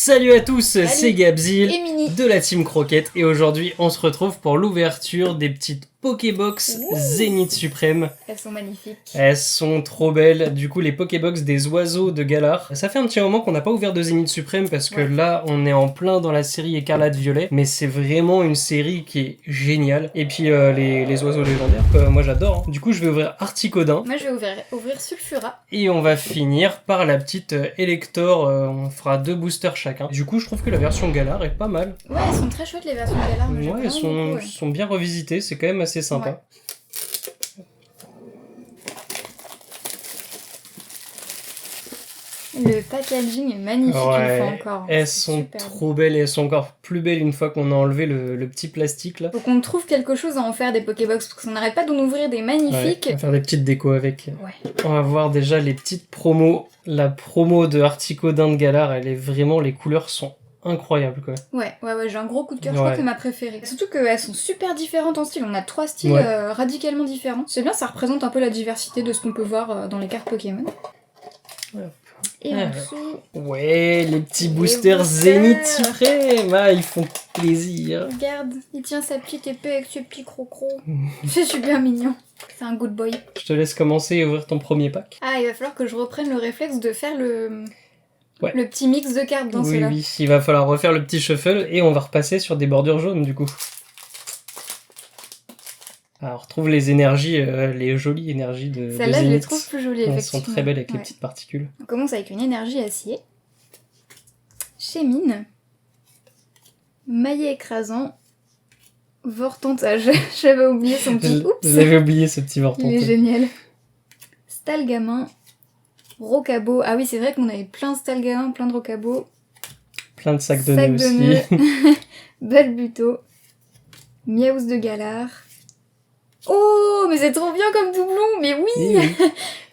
Salut à tous, c'est Gabzil et Mini de la Team Croquette et aujourd'hui on se retrouve pour l'ouverture des petites Pokébox Zénith Suprême. Elles sont magnifiques. Elles sont trop belles, du coup les Pokébox des oiseaux de Galar. Ça fait un petit moment qu'on n'a pas ouvert de Zénith Suprême parce que là on est en plein dans la série Écarlate Violet, mais c'est vraiment une série qui est géniale. Et puis les oiseaux légendaires, moi j'adore. Hein. Du coup je vais ouvrir Articodin. Moi je vais ouvrir Sulfura. Et on va finir par la petite Elector, on fera 2 boosters chacun. Du coup je trouve que la version Galar est pas mal. Ouais, elles sont très chouettes les versions de Galar. Ouais, elles sont bien revisitées, c'est quand même assez sympa. Ouais. Le packaging est magnifique une fois encore. Elles sont trop belles et elles sont encore plus belles une fois qu'on a enlevé le petit plastique là. Faut qu'on trouve quelque chose à en faire des Pokébox parce qu'on n'arrête pas d'en ouvrir des magnifiques. Ouais, on va faire des petites décos avec. Ouais. On va voir déjà les petites promos. La promo de Articodin de Galar, elle est vraiment, les couleurs sont incroyables quoi. Ouais, j'ai un gros coup de cœur, je crois que c'est ma préférée. Surtout qu'elles sont super différentes en style, on a 3 styles radicalement différents. C'est bien, ça représente un peu la diversité de ce qu'on peut voir dans les cartes Pokémon. Ouais. Et en dessous... Ouais, les petits boosters Zénith Suprême, ils font plaisir. Regarde, il tient sa petite épée avec ses petits crocros. C'est super mignon. C'est un good boy. Je te laisse commencer et ouvrir ton premier pack. Ah, il va falloir que je reprenne le réflexe de faire le petit mix de cartes dans cela. Oui, il va falloir refaire le petit shuffle et on va repasser sur des bordures jaunes du coup. Alors, on retrouve les énergies, les jolies énergies de Zénith. Celle-là, je les trouve plus jolies, effectivement. Elles sont très belles avec les petites particules. On commence avec une énergie acier. Chémine. Maillet écrasant. Vortantage. J'avais oublié son petit... Oups. J'avais oublié ce petit Vortantage. Il est génial. Stalgamin. Rocabo. Ah oui, c'est vrai qu'on avait plein de Stalgamin, plein de Rocabo. Plein de sacs de nœuds aussi. Balbuto. Miaous de Galar. Oh, mais c'est trop bien comme doublon, mais oui,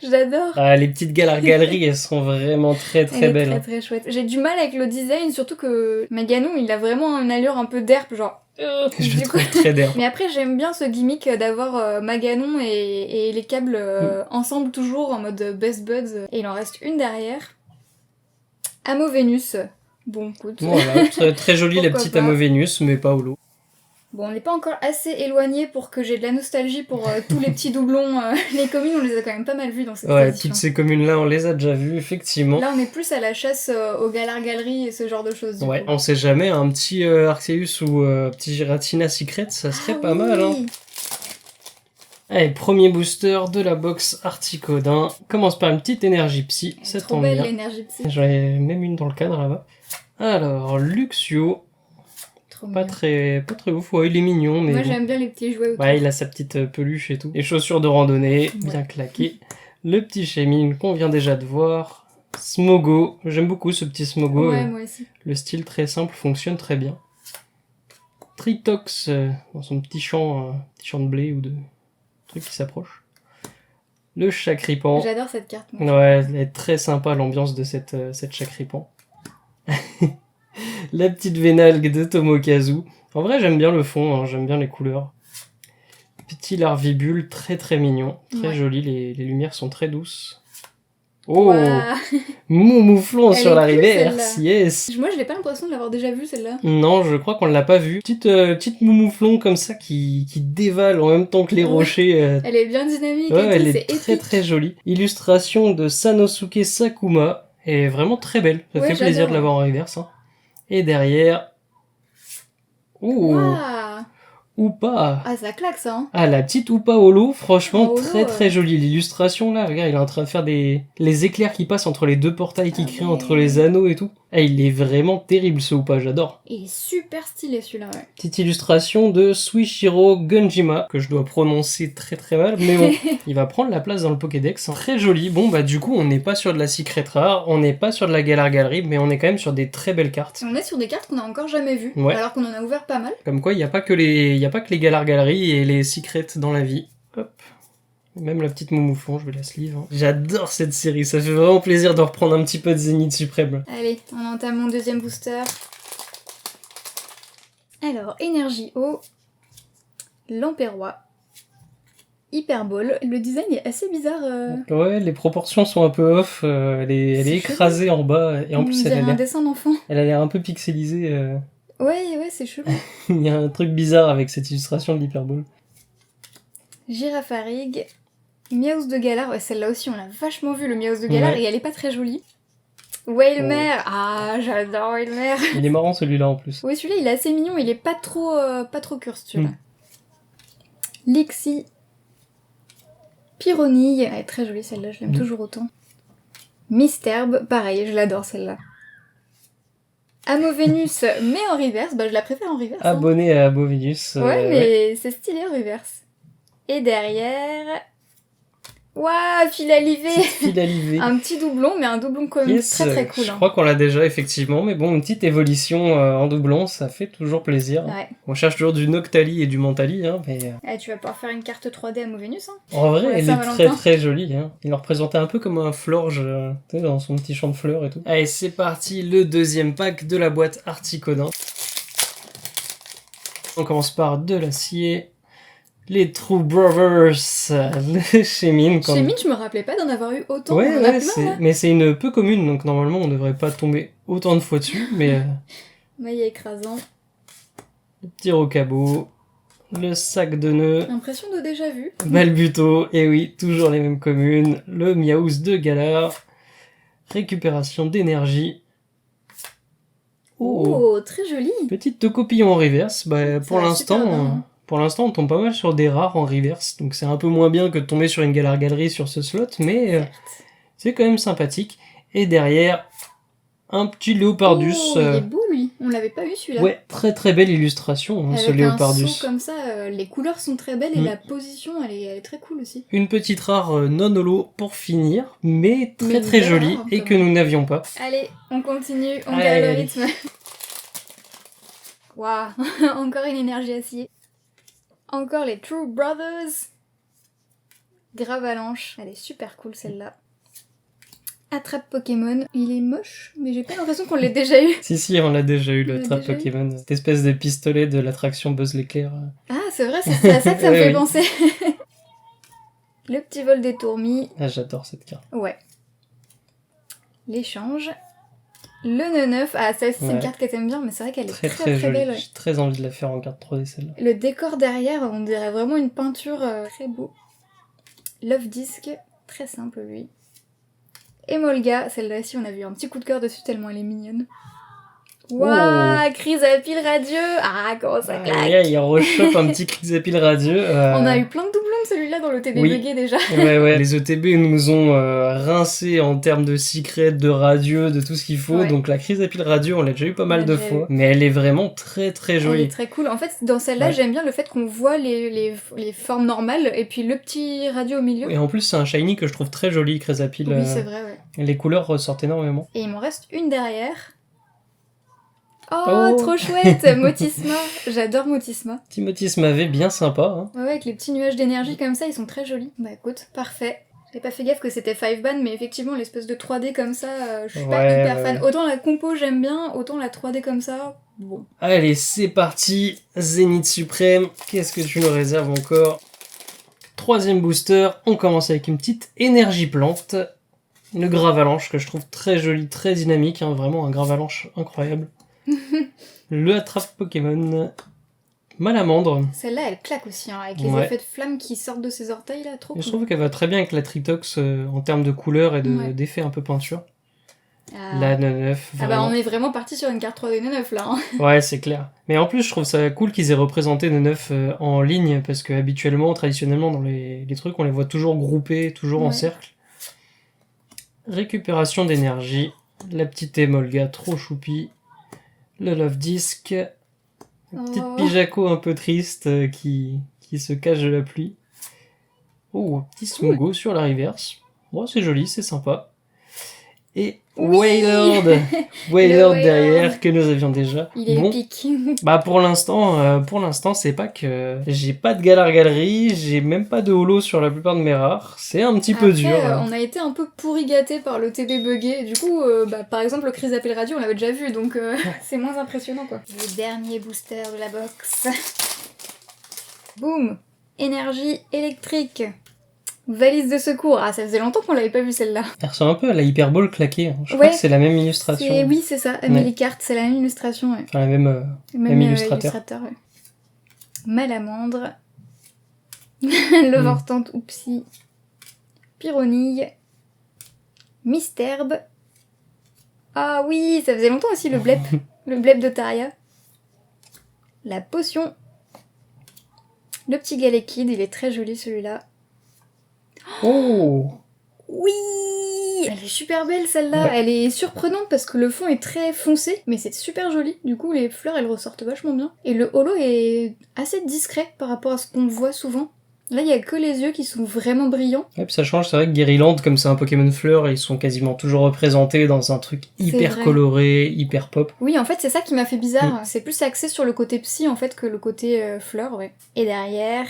j'adore. Ah, les petites galeries, elles sont vraiment très belles. Très très chouette. J'ai du mal avec le design, surtout que Maganon, il a vraiment une allure un peu derp, genre... Je le trouve très derp. Mais après, j'aime bien ce gimmick d'avoir Maganon et les câbles ensemble toujours en mode best buds. Et il en reste une derrière. Amovenus. Bon, écoute. Voilà, très jolie la petite Amovenus, mais pas holo. Bon, on n'est pas encore assez éloigné pour que j'ai de la nostalgie pour tous les petits doublons. Les communes, on les a quand même pas mal vus dans cette édition. Toutes ces communes-là, on les a déjà vues, effectivement. Là, on est plus à la chasse aux Galar-Galeries et ce genre de choses. Ouais, on sait jamais, un petit Arceus ou petit Giratina Secret, ça serait pas mal. Hein. Allez, premier booster de la box Articodin. Commence par une petite énergie psy, ça tombe bien. Trop belle l'énergie psy. J'en ai même une dans le cadre là-bas. Alors, Luxio. Pas très ouf, ouais, il est mignon. Mais moi j'aime bien les petits jouets autour. Ouais, il a sa petite peluche et tout. Les chaussures de randonnée, bien claquées. Le petit Chémine qu'on vient déjà de voir. Smogo, j'aime beaucoup ce petit Smogo. Ouais, moi aussi. Le style très simple fonctionne très bien. Tritox dans son petit champ de blé ou de truc qui s'approche. Le Chakripan. J'adore cette carte. Ouais, elle est très sympa l'ambiance de cette Chakripan. La petite Vénalgue de Tomokazu. En vrai, j'aime bien le fond, hein, j'aime bien les couleurs. Petit Larvibule, très mignon, très joli, les lumières sont très douces. Oh, Moumouflon sur la reverse, yes. Moi, je n'ai pas l'impression de l'avoir déjà vue, celle-là. Non, je crois qu'on ne l'a pas vue. Petite Moumouflon comme ça qui dévale en même temps que les rochers. Elle est bien dynamique, elle est très jolie. Illustration de Sanosuke Sakuma, et vraiment très belle. Ça fait plaisir de l'avoir en reverse. Hein. Et derrière... Oupa. Ah, ça claque ça. Hein. Ah, la petite Oupa Holo, franchement, très jolie. L'illustration là, regarde, il est en train de faire les éclairs qui passent entre les deux portails qui créent entre les anneaux et tout. Ah, il est vraiment terrible ce Oupa, j'adore. Il est super stylé celui-là, ouais. Petite illustration de Suishiro Gunjima, que je dois prononcer très mal, mais bon, il va prendre la place dans le Pokédex. Hein. Très joli. Bon, bah du coup, on n'est pas sur de la Secret Rare, on n'est pas sur de la Galar Galerie, mais on est quand même sur des très belles cartes. On est sur des cartes qu'on a encore jamais vues, alors qu'on en a ouvert pas mal. Comme quoi, il n'y a pas que les Galar Galerie et les Secrets dans la vie. Hop. Même la petite Moumouflon, je vais la sleeve. Hein. J'adore cette série, ça fait vraiment plaisir de reprendre un petit peu de Zénith Suprême. Allez, on entame mon deuxième booster. Alors, énergie eau, Lampérois, Hyper Ball. Le design est assez bizarre. Ouais, les proportions sont un peu off, elle est C'est écrasée en bas, et en On plus dirait un dessin d'enfant. elle a l'air un peu pixelisée. Ouais, c'est chelou. Il y a un truc bizarre avec cette illustration de l'Hyperball. Girafarig. Miaus de Galar. Ouais, celle-là aussi, on l'a vachement vu, le Miaus de Galar, Ouais. et elle est pas très jolie. Whalmer. Ah, j'adore Whalmer. Il est marrant celui-là en plus. Oui, celui-là, il est assez mignon, il est pas trop curse, celui-là. Lixie. Pyronille. Elle est très jolie, celle-là, je l'aime toujours autant. Misterbe, pareil, je l'adore, celle-là. Amovenus, mais en reverse, bah je la préfère en reverse. Abonné à Abovenus. Ouais, mais c'est stylé en reverse. Et derrière... Waouh, Filalivé. Filalivé. Un petit doublon, mais un doublon quand même très très cool. Je crois qu'on l'a déjà effectivement, mais bon, une petite évolution en doublon, ça fait toujours plaisir. Ouais. On cherche toujours du Noctali et du Mentali, hein, mais... Tu vas pouvoir faire une carte 3D Amovenus, hein. En vrai, Ouais, elle est Saint-Valentin. très très jolie. Hein. Il le représentait un peu comme un Florge, tu sais, dans son petit champ de fleurs et tout. Allez, c'est parti, le deuxième pack de la boîte Articodin. On commence par de l'acier. Les True Brothers chez Mine. Chez Mine, je me rappelais pas d'en avoir eu autant. Ouais, On en a plein, là. mais c'est une peu commune, donc normalement on devrait pas tomber autant de fois dessus, mais... Maillet écrasant. Le petit rocabo, le sac de nœuds, Impression de déjà vu. Balbuto, et oui, toujours les mêmes communes, le Miaous de Galar, récupération d'énergie. Oh, très joli. Petite Tocopillon en reverse, bah, Ça va super bien, hein. pour l'instant on tombe pas mal sur des rares en reverse, donc c'est un peu moins bien que de tomber sur une Galar Galerie sur ce slot, mais Certes. c'est quand même sympathique. Et derrière, un petit Léopardus. Oh, il est beau lui. On l'avait pas eu celui-là. Ouais, très très belle illustration, hein, Avec ce un Léopardus. saut comme ça, les couleurs sont très belles et la position, elle est très cool aussi. Une petite rare non holo pour finir, mais Mais très une jolie rare, et quand que même. nous n'avions pas. Allez, on continue, on Allez, garde le allez. rythme. Waouh, encore une énergie acier. Encore les True Brothers. Gravalanche, elle est super cool celle-là. Attrape Pokémon, il est moche, mais j'ai pas l'impression qu'on l'ait déjà eu. Si, on l'a déjà eu, On le l'a Trap déjà eu. Pokémon. Cette espèce de pistolet de l'attraction Buzz l'éclair. Ah, c'est vrai, c'est à ça que ça me Oui, fait oui. penser. Le petit vol des tourmis, Ah, j'adore cette carte. ouais. L'échange. Le 9-9, ah ça aussi c'est une Ouais. carte que t'aimes bien, mais c'est vrai qu'elle est Très très jolie. belle. Ouais. J'ai très envie de la faire en carte 3D celle-là. Le décor derrière, on dirait vraiment une peinture très beau. Love Disc, très simple lui. Emolga, celle-là ci on a vu un petit coup de cœur dessus tellement elle est mignonne. Waouh, crise à pile radieux. Ah, comment ça claque. Il rechoppe un petit Chrysapile radieux. On a eu plein de doublons de celui-là dans le TB Oui. buggé déjà. Ouais. Les ETB nous ont rincé en termes de secret, de radieux, de tout ce qu'il faut. Ouais. Donc la Chrysapile radio, on l'a déjà eu pas mal l'a de déjà fois. Mais elle est vraiment très Elle jolie. est très cool. En fait, dans celle-là, Ouais. j'aime bien le fait qu'on voit les formes normales et puis le petit radio au milieu. Et en plus, c'est un shiny que je trouve très joli, Chrysapile. Oui, c'est vrai, ouais. Les couleurs ressortent énormément. Et il m'en reste une derrière. Oh, Oh. trop chouette. Motisma, j'adore Motisma. Timothée m'avait bien sympa. Hein. Ouais, avec les petits nuages d'énergie comme ça, ils sont très jolis. Bah écoute, parfait. J'avais pas fait gaffe que c'était 5 ban, mais effectivement, l'espèce de 3D comme ça, je suis pas Ouais, hyper ouais. fan. Autant la compo, j'aime bien, autant la 3D comme ça, bon. Allez, c'est parti. Zénith Suprême. Qu'est-ce que tu nous réserves encore? Troisième booster. On commence avec une petite énergie plante. Le Gravalanche que je trouve très joli, très dynamique. Hein, vraiment un Gravalanche incroyable. Le Attrape Pokémon. Malamandre. Celle-là, elle claque aussi, hein, avec les Ouais. effets de flamme qui sortent de ses orteils, là, trop Je cool. trouve qu'elle va très bien avec la Tritox en termes de couleurs et Ouais. d'effets un peu peinture. Ah. La 9-9. Ah bah on est vraiment parti sur une carte 3D 9 là. Hein. Ouais, c'est clair. Mais en plus, je trouve ça cool qu'ils aient représenté nos 9 en ligne, parce que habituellement, traditionnellement, dans les trucs, on les voit toujours groupés, toujours en Ouais. cercle. Récupération d'énergie. La petite Emolga, trop choupi. Le Love Disc. La petite Oh. Pijaco un peu triste qui se cache de la pluie. Oh, petit Cool. Smogo sur la reverse. Bon, c'est joli, c'est sympa. Et Oui. Wailord, Le Wailord Wailord. derrière que nous avions déjà. Il est Bon, épique. bah pour l'instant, c'est pas que j'ai pas de Galar Galerie, j'ai même pas de holo sur la plupart de mes rares. C'est un petit peu Après, dur. Hein. on a été un peu pourri gâté par le TB buggé. Du coup, bah, par exemple, le Chrysapile Radio, on l'avait déjà vu, donc c'est moins impressionnant quoi. Le dernier booster de la box. Boum. Énergie électrique. Valise de secours. Ah, ça faisait longtemps qu'on l'avait pas vu celle-là. Elle ressemble un peu à la Hyperball claquée. Hein. Je crois que c'est la même illustration. Oui, c'est ça. Amélie Carte, c'est la même illustration. Ouais. Enfin, la même illustrateur. Ouais. Malamandre. Levortante, Oupsie. Pyronille. Misterbe. Ah oui, ça faisait longtemps aussi le blep. Le blep de Taria. La potion. Le petit Galekid, il est très joli celui-là. Oh oui, elle est super belle celle-là. Ouais. Elle est surprenante parce que le fond est très foncé, mais c'est super joli. Du coup, les fleurs, elles ressortent vachement bien. Et le holo est assez discret par rapport à ce qu'on voit souvent. Là, il y a que les yeux qui sont vraiment brillants. Ouais, puis ça change, c'est vrai que Guériland, comme c'est un Pokémon fleur, ils sont quasiment toujours représentés dans un truc hyper coloré, hyper pop. Oui, en fait, c'est ça qui m'a fait bizarre. C'est plus axé sur le côté psy, en fait, que le côté fleur, ouais. Et derrière,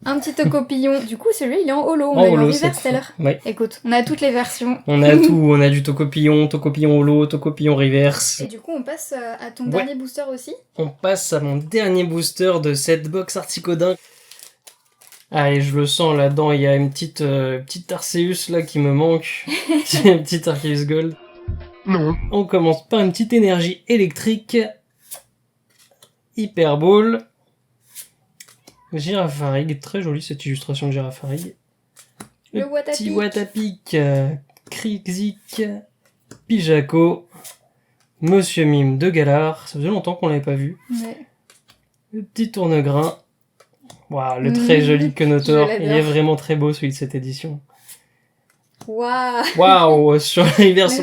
un petit Tocopillon. Du coup, celui il est en holo. On l'a eu en reverse tout à l'heure. Ouais. Écoute, on a toutes les versions. On a tout. On a du Tocopillon, Tocopillon holo, Tocopillon reverse. Et du coup, on passe à ton dernier booster aussi. On passe à mon dernier booster de cette box Articodin. Allez, je le sens là-dedans, il y a une petite Arceus là qui me manque. Une petite Arceus Gold. Non. On commence par une petite énergie électrique. Hyperball. Girafarig, très jolie cette illustration de Girafarig. Le petit Watapic, Krixik, Pijaco, Monsieur Mime de Galar. Ça faisait longtemps qu'on l'avait pas vu. Ouais. Le petit tournegrain. Waouh, le très joli Conotor. Il est vraiment très beau celui de cette édition. Waouh, sur la reverse.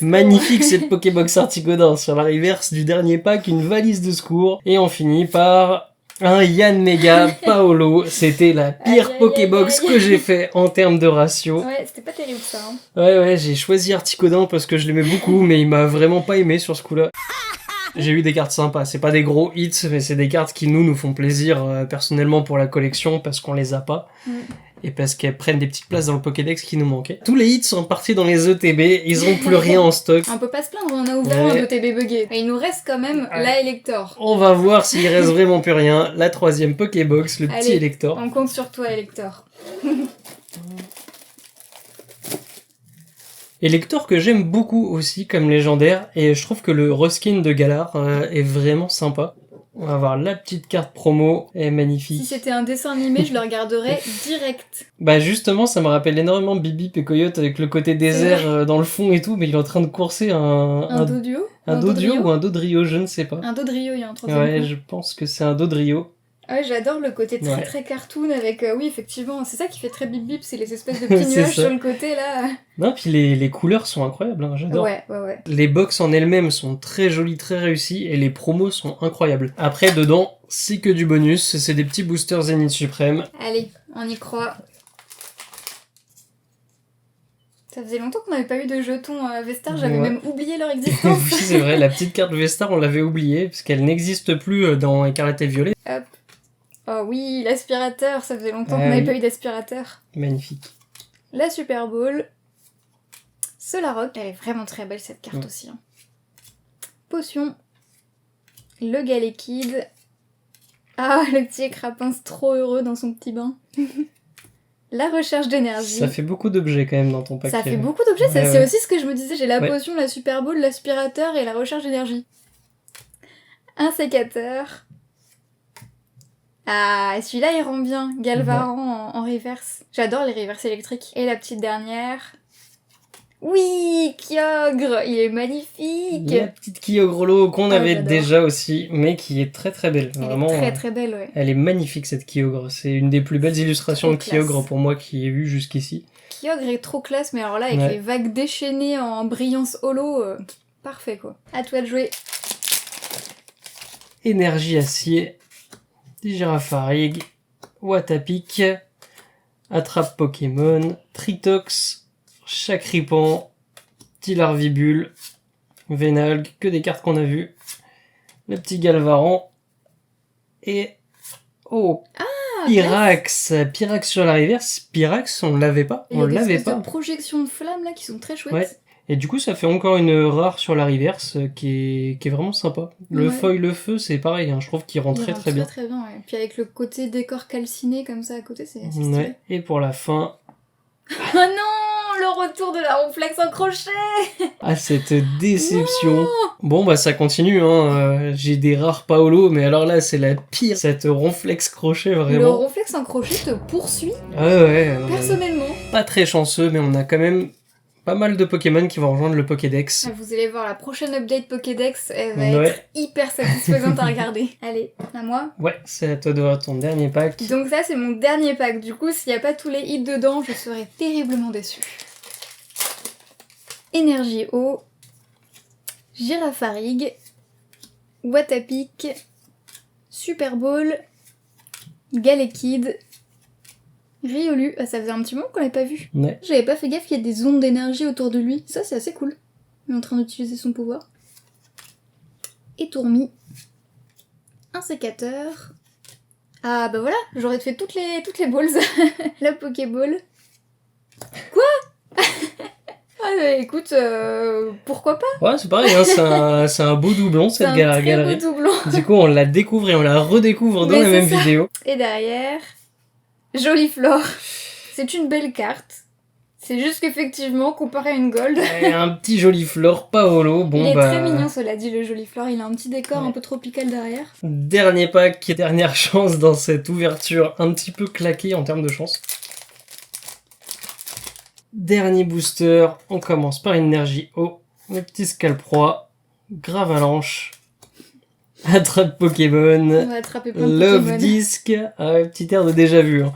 Magnifique cette Pokébox Articodin. Sur la reverse du dernier pack, une valise de secours. Et on finit par un Yanmega Paolo. C'était la pire Pokébox que j'ai fait en termes de ratio. Ouais, c'était pas terrible ça. Hein. Ouais, j'ai choisi Articodin parce que je l'aimais beaucoup, mais il m'a vraiment pas aimé sur ce coup-là. J'ai eu des cartes sympas, c'est pas des gros hits, mais c'est des cartes qui nous font plaisir personnellement pour la collection parce qu'on les a pas et parce qu'elles prennent des petites places dans le Pokédex qui nous manquaient. Tous les hits sont partis dans les ETB, ils ont plus rien en stock. On peut pas se plaindre, on a ouvert un ETB buggé. Et il nous reste quand même la Elector. On va voir s'il reste vraiment plus rien. La troisième Pokébox, le petit Elector. On compte sur toi, Elector. Elector que j'aime beaucoup aussi comme légendaire, et je trouve que le reskin de Galar est vraiment sympa. On va avoir la petite carte promo, elle est magnifique. Si c'était un dessin animé, je le regarderais direct. Bah justement, ça me rappelle énormément Bibi et Coyote avec le côté désert dans le fond et tout, mais il est en train de courser un Doduo un Doduo ou un Dodrio, je ne sais pas. Un Dodrio, il y a un troisième Ouais, coup. Je pense que c'est un Dodrio. Ouais, j'adore le côté très cartoon avec... oui, effectivement, c'est ça qui fait très bip bip, c'est les espèces de petits nuages sur le côté, là. Non, puis les couleurs sont incroyables, hein, j'adore. Ouais. Les box en elles-mêmes sont très jolies, très réussies, et les promos sont incroyables. Après, dedans, c'est que du bonus, c'est des petits boosters Zénith Suprême. Allez, on y croit. Ça faisait longtemps qu'on n'avait pas eu de jetons Vestar, j'avais même oublié leur existence. Oui, c'est vrai, la petite carte Vestar, on l'avait oubliée, parce qu'elle n'existe plus dans Écarlate et Violet. Hop. Oh oui, l'aspirateur, ça faisait longtemps qu'on n'avait pas eu d'aspirateur. Magnifique. La Super Bowl. Solaroc, elle est vraiment très belle cette carte aussi. Hein. Potion. Le Galekid. Ah, le petit Écrapince trop heureux dans son petit bain. La recherche d'énergie. Ça fait beaucoup d'objets quand même dans ton paquet. Ça fait beaucoup d'objets, c'est aussi ce que je me disais. J'ai la potion, la Super Bowl, l'aspirateur et la recherche d'énergie. Un sécateur. Ah, celui-là il rend bien. Galvaran en reverse. J'adore les reverses électriques. Et la petite dernière. Oui, Kyogre, il est magnifique. La petite Kyogre qu'on avait déjà aussi, mais qui est très très belle. Vraiment, elle est très belle, ouais. Elle est magnifique cette Kyogre. C'est une des plus belles illustrations de Kyogre pour moi qui ai vu jusqu'ici. Kyogre est trop classe, mais alors là avec les vagues déchaînées en brillance holo, parfait quoi. À toi de jouer. Énergie acier. Girafarig, Watapic, Attrape Pokémon, Tritox, Chakripan, Tilarvibule, Vénalgue, que des cartes qu'on a vues, le petit Galvaran, et... Oh, Pyrax. Pyrax sur la reverse. Pyrax, on l'avait pas. On l'avait pas. Il y a des espèces de projections de flammes là qui sont très chouettes. Ouais. Et du coup, ça fait encore une rare sur la reverse qui est vraiment sympa. Le foil, le feu, c'est pareil, hein, je trouve qu'il rend très bien. Très bien, ouais. Puis avec le côté décor calciné comme ça à côté, c'est stylé. Ouais. Et pour la fin... Oh non, le retour de la ronflex en crochet. Ah, cette déception. Non. Bon, bah ça continue, hein. J'ai des rares Paolo, mais alors là, c'est la pire. Cette ronflex crochet, vraiment. Le ronflex en crochet te poursuit. Ah ouais. Personnellement. Pas très chanceux, mais on a quand même pas mal de Pokémon qui vont rejoindre le Pokédex. Vous allez voir, la prochaine update Pokédex, elle va être hyper satisfaisante à regarder. Allez, à moi. Ouais, c'est à toi de voir ton dernier pack. Donc ça, c'est mon dernier pack. Du coup, s'il n'y a pas tous les hits dedans, je serais terriblement déçue. Énergie eau, Girafarig, Watapic, Super Ball, Galekid, Riolu. Ah, ça faisait un petit moment qu'on l'avait pas vu. Ouais. J'avais pas fait gaffe qu'il y a des ondes d'énergie autour de lui. Ça, c'est assez cool. Il est en train d'utiliser son pouvoir. Et Tourmi. Un sécateur. Ah bah voilà, j'aurais fait toutes les balls. La Pokéball. Quoi? Ah bah écoute, pourquoi pas? Ouais, c'est pareil, hein, c'est un beau doublon cette galerie. C'est un très beau doublon. Du coup, on la découvre et on la redécouvre dans la même vidéo. Et derrière, Joliflore. C'est une belle carte. C'est juste qu'effectivement, comparé à une gold... Et un petit Joliflore Paolo. Bon, il est très mignon, cela dit, le Joliflore. Il a un petit décor un peu tropical derrière. Dernier pack, dernière chance dans cette ouverture un petit peu claquée en termes de chance. Dernier booster, on commence par énergie eau, le petit Scalproie, Gravalanche, Attrape Pokémon, On va attraper plein de Love Pokémon. Disc, petit air de déjà vu, hein.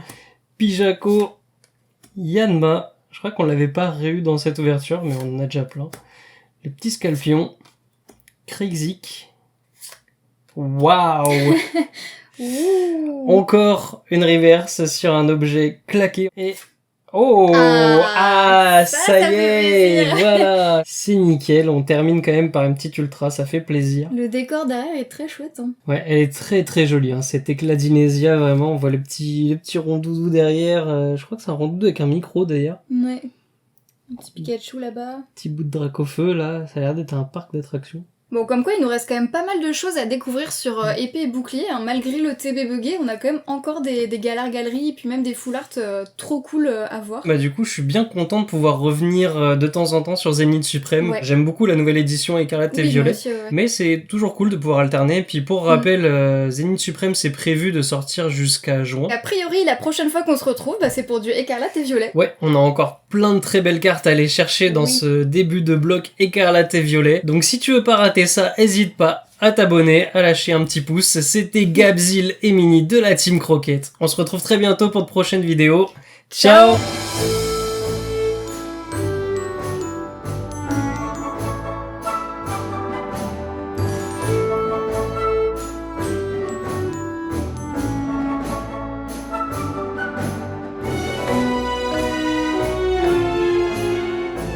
Pijako, Yanma, je crois qu'on l'avait pas réu dans cette ouverture, mais on en a déjà plein. Le petit Scalpion, Krixik, waouh. Encore une reverse sur un objet claqué et... Oh, ça y est, voilà, c'est nickel, on termine quand même par une petite ultra, ça fait plaisir. Le décor derrière est très chouette, hein. Ouais, elle est très très jolie, hein. Cet éclat d'Inésia, vraiment, on voit le petit rondoudou derrière, je crois que c'est un rondoudou avec un micro d'ailleurs. Ouais, un petit Pikachu là-bas. Petit bout de Dracofeu là, ça a l'air d'être un parc d'attractions. Bon, comme quoi, il nous reste quand même pas mal de choses à découvrir sur épée et bouclier, hein. Malgré le TB buggé, on a quand même encore des galeries, et puis même des full art trop cool à voir. Bah du coup, je suis bien content de pouvoir revenir de temps en temps sur Zénith Suprême. Ouais. J'aime beaucoup la nouvelle édition Écarlate et Violet. Aussi, ouais. Mais c'est toujours cool de pouvoir alterner. Puis pour rappel, Zénith Suprême, c'est prévu de sortir jusqu'à juin. A priori, la prochaine fois qu'on se retrouve, bah, c'est pour du Écarlate et Violet. Ouais, on a encore plein de très belles cartes à aller chercher dans ce début de bloc Écarlate et Violet. Donc si tu veux pas rater ça, hésite pas à t'abonner, à lâcher un petit pouce. C'était Gabzil et Mini de la Team Croquette. On se retrouve très bientôt pour de prochaines vidéos. Ciao.